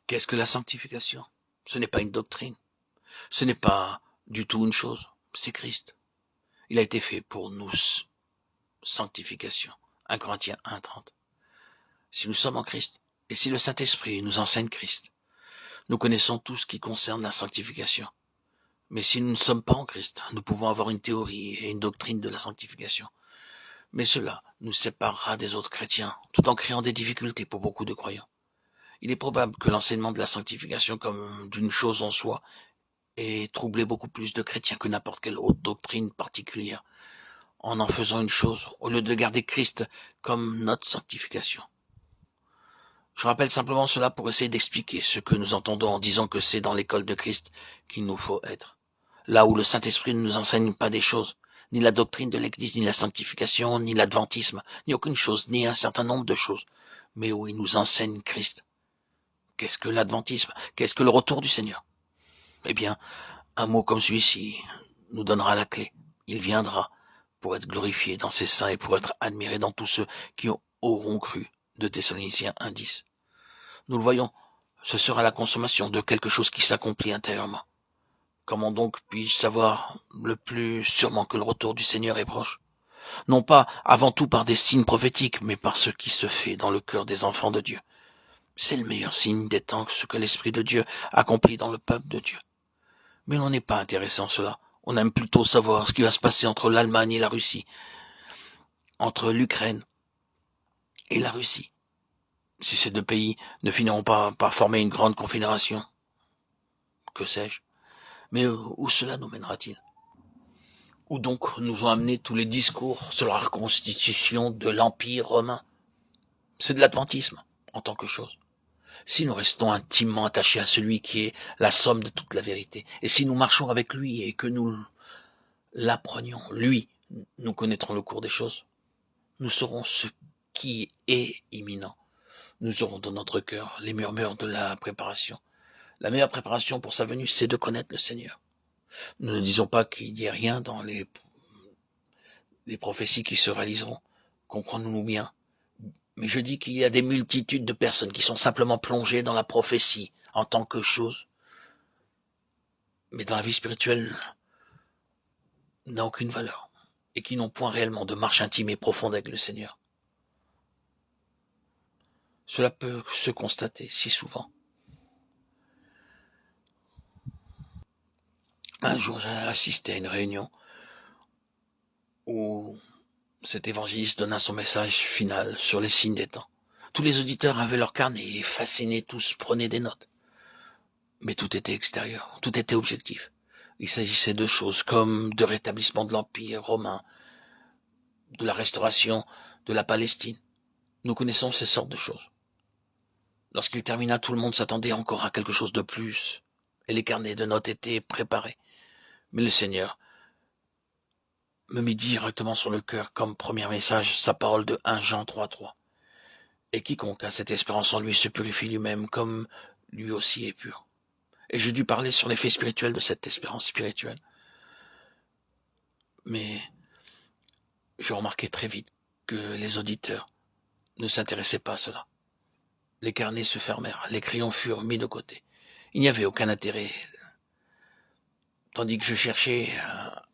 Qu'est-ce que la sanctification? Ce n'est pas une doctrine. Ce n'est pas du tout une chose. C'est Christ. Il a été fait pour nous. Sanctification. 1 Corinthiens 1:30. Si nous sommes en Christ, et si le Saint-Esprit nous enseigne Christ, nous connaissons tout ce qui concerne la sanctification. Mais si nous ne sommes pas en Christ, nous pouvons avoir une théorie et une doctrine de la sanctification. Mais cela nous séparera des autres chrétiens, tout en créant des difficultés pour beaucoup de croyants. Il est probable que l'enseignement de la sanctification comme d'une chose en soi ait troublé beaucoup plus de chrétiens que n'importe quelle autre doctrine particulière, en faisant une chose, au lieu de garder Christ comme notre sanctification. Je rappelle simplement cela pour essayer d'expliquer ce que nous entendons en disant que c'est dans l'école de Christ qu'il nous faut être. Là où le Saint-Esprit ne nous enseigne pas des choses, ni la doctrine de l'Église, ni la sanctification, ni l'adventisme, ni aucune chose, ni un certain nombre de choses, mais où il nous enseigne Christ. Qu'est-ce que l'adventisme? Qu'est-ce que le retour du Seigneur? Eh bien, un mot comme celui-ci nous donnera la clé. Il viendra pour être glorifié dans ses saints et pour être admiré dans tous ceux qui auront cru. De Thessaloniciens 1:10. Nous le voyons, ce sera la consommation de quelque chose qui s'accomplit intérieurement. Comment donc puis-je savoir le plus sûrement que le retour du Seigneur est proche? Non pas avant tout par des signes prophétiques, mais par ce qui se fait dans le cœur des enfants de Dieu. C'est le meilleur signe des temps que ce que l'Esprit de Dieu accomplit dans le peuple de Dieu. Mais l'on n'est pas intéressé en cela. On aime plutôt savoir ce qui va se passer entre l'Allemagne et la Russie, entre l'Ukraine et la Russie. Si ces deux pays ne finiront pas par former une grande confédération, que sais-je? Mais où cela nous mènera-t-il? Où donc nous ont amené tous les discours sur la reconstitution de l'Empire romain? C'est de l'adventisme en tant que chose. Si nous restons intimement attachés à celui qui est la somme de toute la vérité, et si nous marchons avec lui et que nous l'apprenions, lui, nous connaîtrons le cours des choses. Nous saurons ce qui est imminent. Nous aurons dans notre cœur les murmures de la préparation. La meilleure préparation pour sa venue, c'est de connaître le Seigneur. Nous ne disons pas qu'il n'y a rien dans les prophéties qui se réaliseront. Comprenons-nous bien. Mais je dis qu'il y a des multitudes de personnes qui sont simplement plongées dans la prophétie en tant que chose, mais dans la vie spirituelle n'a aucune valeur et qui n'ont point réellement de marche intime et profonde avec le Seigneur. Cela peut se constater si souvent. Un jour, j'ai assisté à une réunion où cet évangéliste donna son message final sur les signes des temps. Tous les auditeurs avaient leur carnet et fascinés, tous prenaient des notes. Mais tout était extérieur, tout était objectif. Il s'agissait de choses comme de rétablissement de l'Empire romain, de la restauration de la Palestine. Nous connaissons ces sortes de choses. Lorsqu'il termina, tout le monde s'attendait encore à quelque chose de plus, et les carnets de notes étaient préparés. Mais le Seigneur me mit directement sur le cœur comme premier message sa parole de 1 Jean 3:3. Et quiconque a cette espérance en lui se purifie lui-même comme lui aussi est pur. Et j'ai dû parler sur l'effet spirituel de cette espérance spirituelle. Mais je remarquai très vite que les auditeurs ne s'intéressaient pas à cela. Les carnets se fermèrent, les crayons furent mis de côté. Il n'y avait aucun intérêt. Tandis que je cherchais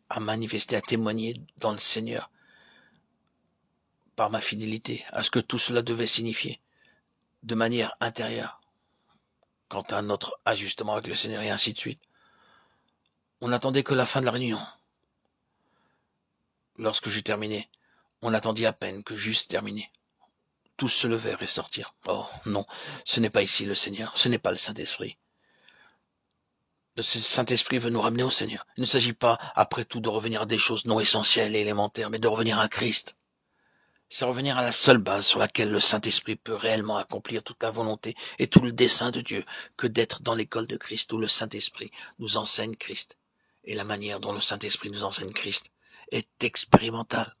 à manifester, à témoigner dans le Seigneur par ma fidélité à ce que tout cela devait signifier de manière intérieure quant à notre ajustement avec le Seigneur et ainsi de suite. On n'attendait que la fin de la réunion. Lorsque j'eus terminé, on attendit à peine que j'eusse terminé. Tous se levèrent et sortirent. Oh non, ce n'est pas ici le Seigneur, ce n'est pas le Saint-Esprit. Le Saint-Esprit veut nous ramener au Seigneur. Il ne s'agit pas, après tout, de revenir à des choses non essentielles et élémentaires, mais de revenir à Christ. C'est revenir à la seule base sur laquelle le Saint-Esprit peut réellement accomplir toute la volonté et tout le dessein de Dieu, que d'être dans l'école de Christ où le Saint-Esprit nous enseigne Christ. Et la manière dont le Saint-Esprit nous enseigne Christ est expérimentale.